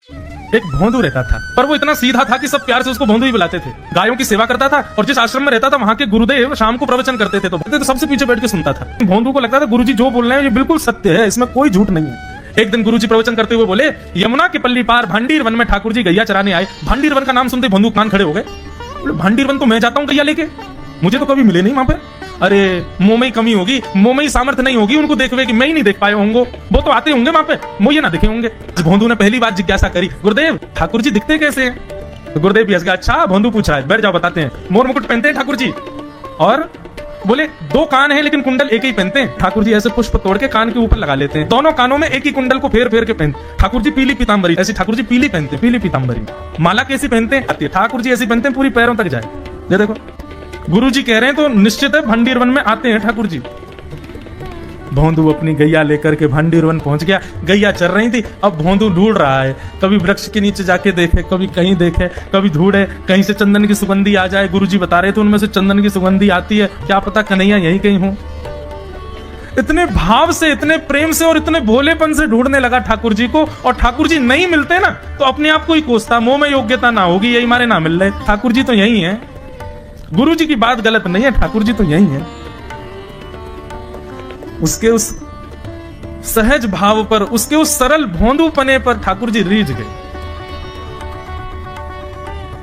एक भोंदू रहता था, पर वो इतना सीधा था कि सब प्यार से उसको भोंदू ही बुलाते थे। गायों की सेवा करता था और जिस आश्रम में रहता था वहां के गुरुदेव शाम को प्रवचन करते थे तो सबसे पीछे बैठ के सुनता था। भोंदू को लगता था गुरुजी जो बोल रहे हैं ये बिल्कुल सत्य है, इसमें कोई झूठ नहीं है। एक दिन गुरुजी प्रवचन करते हुए बोले, यमुना के पल्ली पार भांडीर वन में ठाकुर जी गैया चराने आए। भांडीर वन का नाम सुनते भोंदू कान खड़े हो गए। बोले भांडीर वन तो मैं जाता हूँ गैया लेके, मुझे तो कभी मिले नहीं वहां पे। अरे मुंह में ही कमी होगी, मुंह में ही सामर्थ्य नहीं होगी उनको देखवे कि मैं ही नहीं देख पाए होंगे, वो तो आते होंगे वहां पे, मुझे ना देखे होंगे। भोंदू ने पहली बार जिज्ञासा करी, गुरुदेव ठाकुर जी दिखते कैसे हैं? तो गुरुदेव भी हंस गया, अच्छा भोंदू पूछा है, बैठ जाओ बताते हैं। मोर मुकुट पहनते हैं ठाकुर जी, और बोले 2 कान हैं लेकिन कुंडल एक ही पहनते हैं। ठाकुर जी ऐसे पुष्प तोड़ के कान के ऊपर लगा लेते हैं, दोनों कानों में एक ही कुंडल को फेर फेर के पहनते। ठाकुर जी पीली पीतांबरी, ऐसी ठाकुर जी पीली पहनते, पीली पीतांबरी। माला कैसी पहनते हैं? ठाकुर जी ऐसी पहनते हैं पूरी पैरों तक जाए। ये देखो गुरु जी कह रहे हैं तो निश्चित है भांडीर वन में आते हैं ठाकुर जी। भोंदू अपनी गैया लेकर के भांडीर वन पहुंच गया। गैया चल रही थी, अब भोंदू ढूंढ रहा है, कभी वृक्ष के नीचे जाके देखे, कभी कहीं देखे, कभी ढूंढे कहीं से चंदन की सुगंधी आ जाए। गुरुजी बता रहे थे उनमें से चंदन की सुगंधी आती है, क्या पता कन्हैया यहीं कहीं हूं। इतने भाव से, इतने प्रेम से और इतने भोलेपन से ढूंढने लगा ठाकुर जी को, और ठाकुर जी नहीं मिलते ना तो अपने आप को ही कोसता, मुंह में योग्यता ना होगी, यही मारे ना मिल रहे, ठाकुर जी तो यही है। गुरु जी की बात गलत नहीं है, ठाकुर जी तो यही है। उसके उस सहज भाव पर, उसके उस सरल भोंदूपने पर ठाकुर जी रीझ गए।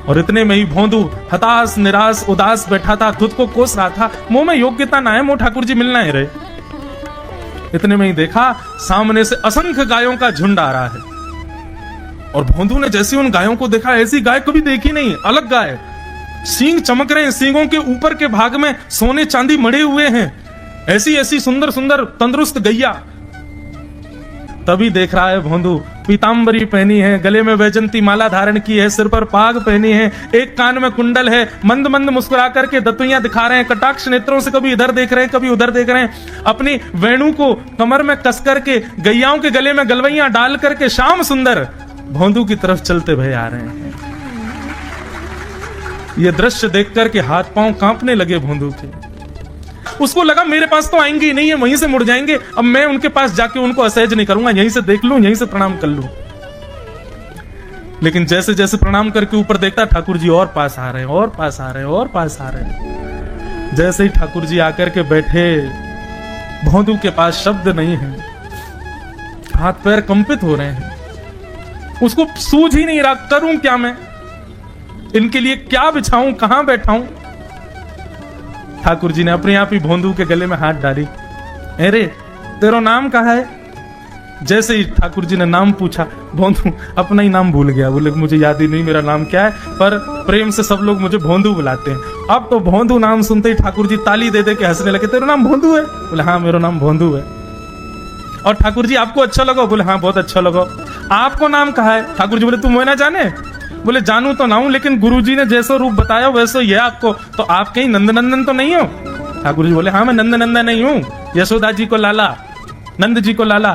और इतने में ही भोंदू हताश, निराश, उदास बैठा था, खुद को कोस रहा था, मुंह में योग्यता ना है, मुंह ठाकुर जी मिलना ही रहे। इतने में ही देखा सामने से असंख्य गायों का झुंड आ रहा है, और भोंदू ने जैसे उन गायों को देखा, ऐसी गाय कभी देखी नहीं, अलग गाय, सींग चमक रहे हैं, सींगों के ऊपर के भाग में सोने चांदी मढ़े हुए हैं, ऐसी ऐसी सुंदर सुंदर तंदुरुस्त गैया। तभी देख रहा है भोंदू, पीतांबरी पहनी है, गले में वैजंती माला धारण की है, सिर पर पाग पहनी है, एक कान में कुंडल है, मंद मंद मुस्कुरा करके दतुइयां दिखा रहे हैं, कटाक्ष नेत्रों से कभी इधर देख रहे हैं, कभी उधर देख रहे हैं, अपनी वेणु को कमर में कस करके गैयाओं के गले में गलवैयां डाल करके श्याम सुंदर भोंदू की तरफ चलते भय आ रहे हैं। ये दृश्य देख करके हाथ पांव कांपने लगे भोंदू के। उसको लगा मेरे पास तो आएंगे ही नहीं है, वहीं से मुड़ जाएंगे, अब मैं उनके पास जाके उनको असहज नहीं करूंगा, यहीं से देख लूं, यहीं से प्रणाम कर लूं। लेकिन जैसे जैसे प्रणाम करके ऊपर देखता, ठाकुर जी और पास आ रहे हैं, और पास आ रहे हैं, और पास आ रहे हैं। जैसे ही ठाकुर जी आकर के बैठे, भोंदू के पास शब्द नहीं है, हाथ पैर कंपित हो रहे हैं, उसको सूझ ही नहीं रहा करूं क्या मैं, इनके लिए क्या बिछाऊं, कहां बैठाऊं। ठाकुर जी ने अपने आप ही भोंदू के गले में हाथ डाली, अरे तेरा नाम कहा है? जैसे ही ठाकुर जी ने नाम पूछा, भोंदू अपना ही नाम भूल गया, बोले मुझे याद ही नहीं मेरा नाम क्या है, पर प्रेम से सब लोग मुझे भोंदू बुलाते हैं। अब तो भोंदू नाम सुनते ही ठाकुर जी ताली दे दे के हंसने लगे, तेरा नाम भोंदू है? बोले हाँ मेरा नाम भोंदू है। और ठाकुर जी आपको अच्छा लगा? बोले हाँ बहुत अच्छा लगा। आपको नाम कहा है? ठाकुर जी बोले तुम वो ना जाने? बोले जानू तो ना हूं, लेकिन गुरुजी ने जैसा रूप बताया वैसा ही है आपको, तो आप कहीं नंदनंदन तो नहीं हो? ठाकुर जी बोले हाँ मैं नंदनंदन नहीं हूं, यशोदा जी को लाला, नंद जी को लाला।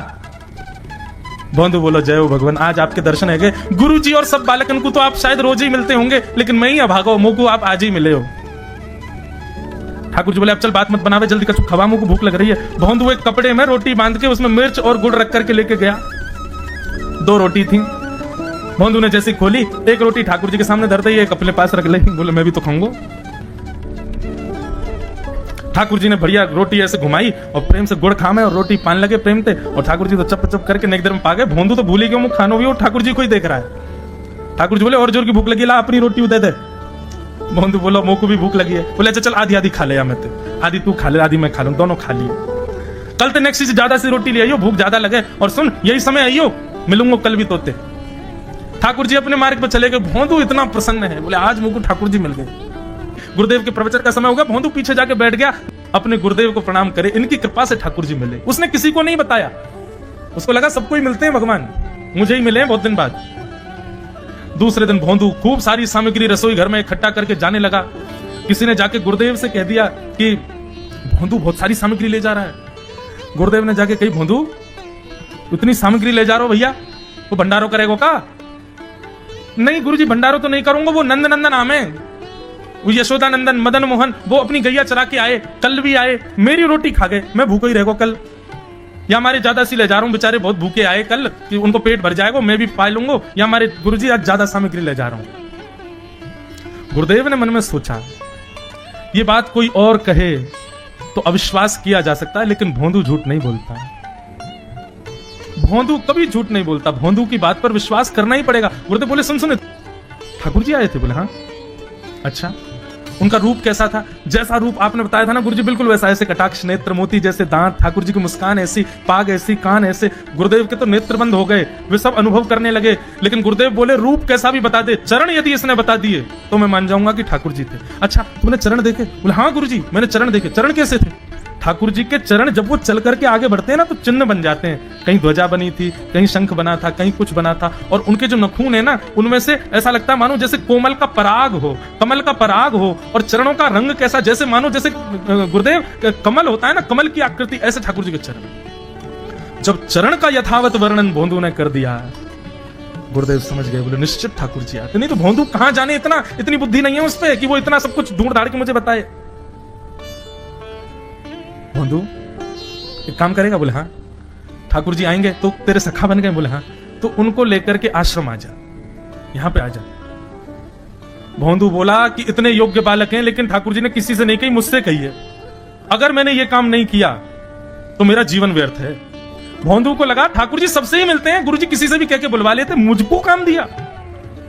भोंदू बोलो जय हो भगवान, आज आपके दर्शन है गए। गुरु जी और सब बालकन को तो आप शायद रोज ही मिलते होंगे, लेकिन मैं ही अभागा मुंह को आप आज ही मिले हो। ठाकुर जी बोले अब चल बात मत बनावे, जल्दी कर खवा, मुंह को भूख लग रही है। भोंदू एक कपड़े में रोटी बांध के उसमें मिर्च और गुड़ रख करके लेके गया। 2 रोटी थी, भोंदू ने जैसी खोली, एक रोटी ठाकुर जी के सामने धर दी, एक अपने पास रख ली, बोले मैं भी तो खाऊंगा। ठाकुर जी ने बढ़िया रोटी ऐसे घुमाई और प्रेम से गुड़ खामे और रोटी पान लगे प्रेम से, और ठाकुर जी तो चप चप करके नेक देर में पा गए। भोंदू तो भूले क्यों, मुख खानो भी, और ठाकुर जी को ही देख रहा है। ठाकुर जी बोले और जोर की भूख लगी, ला अपनी रोटी दे दे। भोंदू बोलो मुंह को भी भूख लगी है। बोले अच्छा चल आधी आधी खा ले, या मैं आधी तू खा ले, आधी मैं खा लूं, दोनों खा लिए। कल तो नेक्स्ट से ज्यादा सी रोटी ले आइयो, भूख ज्यादा लगे, और सुन यही समय आइयो, मिलूंगा कल भी तोते। ठाकुर जी अपने मार्ग पर चले गए। भोंदू इतना प्रसन्न है, बोले आज मुझको ठाकुर जी मिल गए। गुरुदेव के प्रवचन का समय हो गया, भोंदू पीछे जाके बैठ गया, अपने गुरुदेव को प्रणाम करे, इनकी कृपा से ठाकुर जी मिले। उसने किसी को नहीं बताया, उसको लगा सबको ही मिलते हैं भगवान, मुझे ही मिले हैं बहुत दिन बाद। दूसरे दिन भोंदू खूब सारी सामग्री रसोई घर में इकट्ठा करके जाने लगा। किसी ने जाके गुरुदेव से कह दिया कि भोंदू बहुत सारी सामग्री ले जा रहा है। गुरुदेव ने जाके कही भोंदू इतनी सामग्री ले जा रहा हो भैया, वो भंडारो करेगा का? नहीं गुरुजी भंडारो तो नहीं करूंगा, वो नंद नंदन नाम है, वो यशोदा नंदन मदन मोहन, वो अपनी गैया चरा के आए, कल भी आए, मेरी रोटी खा गए, मैं भूखा ही रहेगा कल। या हमारे ज्यादा सी ले जा रहा हूं, बेचारे बहुत भूखे आए कल कि उनको पेट भर जाएगा, मैं भी पा लूंगा, या हमारे गुरुजी आज ज्यादा सामग्री ले जा रहा हूं। गुरुदेव ने मन में सोचा ये बात कोई और कहे तो अविश्वास किया जा सकता है, लेकिन भोंदू झूठ नहीं बोलता। भोंदू कभी झूठ नहीं बोलता, भोंदू की बात पर विश्वास करना ही पड़ेगा। गुरुदेव बोले सुन सुन, ठाकुर जी आए थे? बोले हाँ। अच्छा, उनका रूप कैसा था? जैसा रूप आपने बताया था ना गुरुजी, बिल्कुल वैसा, ऐसे कटाक्ष नेत्र, मोती जैसे दांत, ठाकुर जी की मुस्कान ऐसी, पाग ऐसी, कान ऐसे। गुरुदेव के तो नेत्र बंद हो गए, वे सब अनुभव करने लगे। लेकिन गुरुदेव बोले रूप कैसा भी बता दे, चरण यदि इसने बता दिए तो मैं मान जाऊंगा कि ठाकुर जी थे। अच्छा, तुमने चरण देखे? बोले हाँ गुरुजी मैंने चरण देखे। चरण कैसे थे? ठाकुर जी के चरण जब वो चल करके आगे बढ़ते हैं ना तो चिन्ह बन जाते हैं। कहीं ध्वजा बनी थी, कहीं शंख बना था, कहीं कुछ बना था। और उनके जो नखून है ना, उनमें से ऐसा लगता है मानो जैसे कोमल का पराग हो, कमल का पराग हो। और चरणों का रंग कैसा, जैसे मानो जैसे गुरुदेव कमल होता है ना, कमल की आकृति, ऐसे ठाकुर जी के चरण। जब चरण का यथावत वर्णन भोंदू ने कर दिया, गुरुदेव समझ गए। बोले निश्चित ठाकुर जी आते। नहीं तो भोंदू कहां जाने, इतनी बुद्धि नहीं है उस पर कि वो इतना सब कुछ ढूंढ ढाड़ के मुझे बताए। भोंदू एक काम करेगा? बोले हाँ। ठाकुर जी आएंगे तो तेरे सखा बन गए? बोले हाँ। तो उनको लेकर के आश्रम आ जा, यहां पे आ जा। भोंदू बोला कि इतने योग्य बालक हैं, लेकिन ठाकुर जी ने किसी से नहीं कही, मुझसे कही है। अगर मैंने ये काम नहीं किया तो मेरा जीवन व्यर्थ है। भोंदू को लगा ठाकुर जी सबसे ही मिलते हैं, गुरु जी किसी से भी कह के बुलवा लेते, मुझको काम दिया।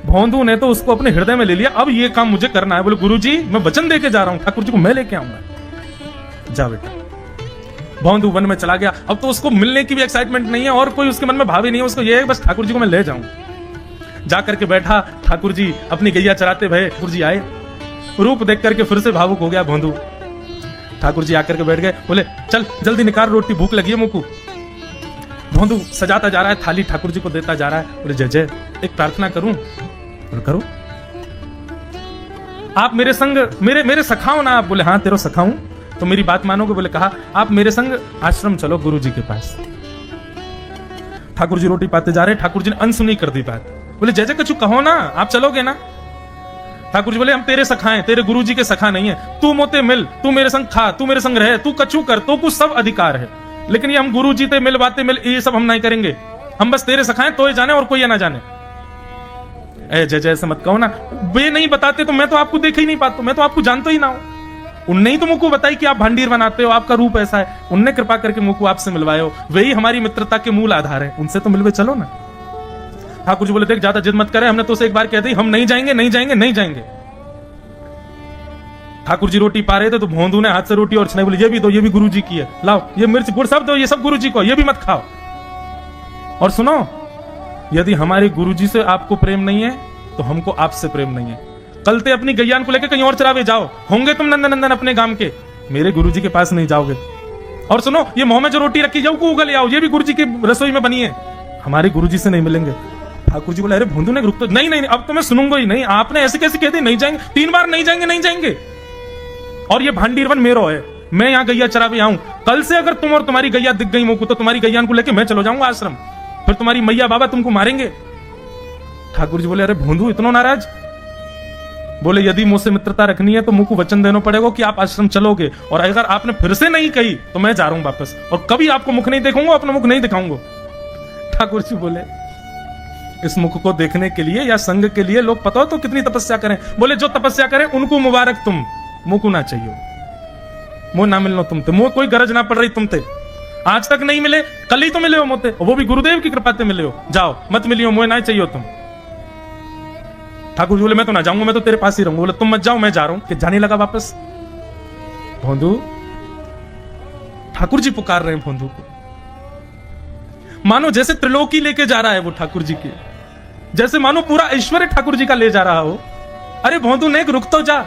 भोंदू ने तो उसको अपने हृदय में ले लिया, अब ये काम मुझे करना है। बोले गुरु जी मैं वचन दे के जा रहा हूं, ठाकुर जी को मैं लेके आऊंगा। जा बेटा। भोंदू वन में चला गया। अब तो उसको मिलने की भी एक्साइटमेंट नहीं है और कोई उसके मन में भाव ही नहीं है, उसको ये है बस ठाकुर जी को मैं ले जाऊं। जाकर के बैठा, ठाकुर जी अपनी गैया चराते भये। ठाकुर जी आए, रूप देख करके फिर से भावुक हो गया भोंदू। ठाकुर जी आकर के बैठ गए, बोले चल जल्दी निकाल रोटी, भूख लगी है मुझको। भोंदू सजाता जा रहा है थाली, ठाकुर जी को देता जा रहा है। बोले जय जय, एक प्रार्थना करूं? बोले करो। आप मेरे संग मेरे सखा हो ना आप? बोले हाँ तेरा सखा हूं, तो मेरी बात मानोगे? बोले कहा, आप मेरे संग आश्रम चलो गुरु जी के पास। ठाकुर जी रोटी पाते जा रहे, ठाकुर जी ने अनसुनी कर दी बात। बोले जय जय कछु कहो ना, आप चलोगे ना? ठाकुर जी बोले हम तेरे सखा हैं, तेरे गुरु जी के सखा नहीं है। तू मोते मिल, तू मेरे संग खा, तू मेरे संग रहे, तू कछु कर, तो कुछ सब अधिकार है, लेकिन ये हम गुरु जी ते मिल बातें मिल ये सब हम नहीं करेंगे। हम बस तेरे सखा हैं, तो ये जाने और कोई ये ना जाने। ए जय जय ऐसे मत कहो ना, वे नहीं बताते तो मैं तो आपको देख ही नहीं पाता, मैं तो आपको जानता ही ना हूं। उनने ही तो मुझको बताई कि आप भांडीर बनाते हो, आपका रूप ऐसा है, उनने कृपा करके मुझको आपसे मिलवाए हो, वही हमारी मित्रता के मूल आधार है, उनसे तो मिलवे चलो ना। ठाकुर जी बोले देख ज्यादा जिद मत करे, हमने तो उसे एक बार कह दी हम नहीं जाएंगे नहीं जाएंगे नहीं जाएंगे। ठाकुर जी रोटी पा रहे थे तो भोंदू ने हाथ से रोटी और छनाई, बोले ये भी दो, ये भी गुरु जी की है, लाओ ये मिर्च गुड़ सब दो, ये सब गुरु जी को, ये भी मत खाओ। और सुनो, यदि हमारे गुरु जी से आपको प्रेम नहीं है तो हमको आपसे प्रेम नहीं है। कल ते अपनी गैयान को लेकर कहीं और चरावे जाओ, होंगे तुम नंदन नंदन अपने गांव के, मेरे गुरुजी के पास नहीं जाओगे। और सुनो, ये मुंह में जो रोटी रखी जाओ को उगल आओ, ये भी गुरुजी की रसोई में बनी है, हमारे गुरुजी से नहीं मिलेंगे। ठाकुर जी बोले अरे भोंदू ने रुक तो, नहीं नहीं अब तो मैं सुनूंगा ही नहीं, आपने ऐसे कैसे कहते नहीं जाएंगे, 3 बार नहीं जाएंगे नहीं जाएंगे। और ये भांडीरवन मेरो है, मैं यहाँ गैया चरावे आऊं, कल से अगर तुम और तुम्हारी गैया दिख गई मुझको तो तुम्हारी गैयान को लेकर मैं चलो जाऊंगा आश्रम, फिर तुम्हारी मैया बाबा तुमको मारेंगे। ठाकुर जी बोले अरे भोंदू इतना नाराज? बोले यदि मुझसे मित्रता रखनी है तो मुझको वचन देना पड़ेगा कि आप आश्रम चलोगे, और अगर आपने फिर से नहीं कही तो मैं जा रहा हूं वापस, और कभी आपको मुख नहीं देखूंगा, अपना मुख नहीं दिखाऊंगा। ठाकुर जी बोले इस मुख को देखने के लिए या संग के लिए लोग पता हो तो कितनी तपस्या करें। बोले जो तपस्या करें उनको मुबारक, तुम मुझको ना चाहिए, मुंह ना मिलना तुमते, मुंह कोई गरज ना पड़ रही तुमते, आज तक नहीं मिले, कल ही तो मिले हो मोते, वो भी गुरुदेव की कृपा से मिले हो, जाओ मत मिलियो, मुझे ना चाहिए तुम। ठाकुर जी बोले मैं तो ना जाऊंगा, मैं तो तेरे पास ही रहूंगा। बोले तुम मत जाओ, मैं जा रहा हूं। कि जाने लगा वापस। भोंदू, ठाकुर जी पुकार रहे हैं भोंदू को, मानो जैसे त्रिलोकी लेके जा रहा है वो ठाकुर जी के, जैसे मानो पूरा ऐश्वर्य ठाकुर जी का ले जा रहा हो। अरे भोंदू ने रुक तो जा।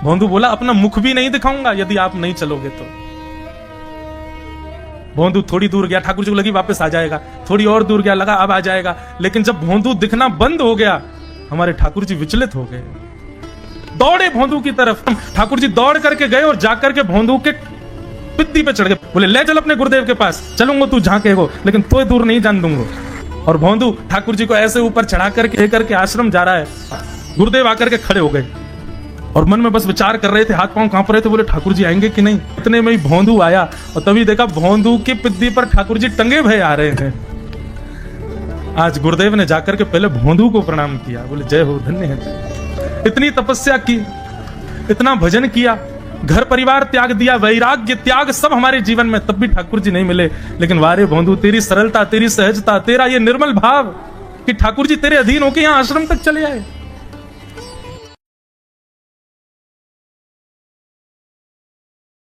भोंदू बोला अपना मुख भी नहीं दिखाऊंगा यदि आप नहीं चलोगे तो। भोंदू थोड़ी दूर गया, ठाकुर जी को लगी वापस आ जाएगा, थोड़ी और दूर गया, लगा अब आ जाएगा, लेकिन जब भोंदू दिखना बंद हो गया हमारे ठाकुर जी विचलित हो गए, दौड़े भोंदू की तरफ। ठाकुर जी दौड़ करके गए और जाकर के भोंदू के पित्ती पे चढ़ गए। बोले ले चल अपने गुरुदेव के पास, चलूंगा तू झांके हो लेकिन तो दूर नहीं जान दूंगा। और भोंदू ठाकुर जी को ऐसे ऊपर चढ़ा करके आश्रम जा रहा है। गुरुदेव आकर के खड़े हो गए। और मन में बस विचार कर रहे थे, हाथ पांव कांप रहे थे, बोले ठाकुर जी आएंगे कि नहीं। इतने में ही भोंदू आया और तभी देखा भोंदू की पिद्दी पर ठाकुर जी टंगे भय आ रहे हैं। आज गुरुदेव ने जाकर के पहले भोंदू को प्रणाम किया, बोले जय हो, धन्य है। इतनी तपस्या की, इतना भजन किया, घर परिवार त्याग दिया, वैराग्य त्याग सब हमारे जीवन में, तब भी ठाकुर जी नहीं मिले। लेकिन वारे भोंदू, तेरी सरलता, तेरी सहजता, तेरा ये निर्मल भाव कि ठाकुर जी तेरे अधीन होके यहाँ आश्रम तक चले आए।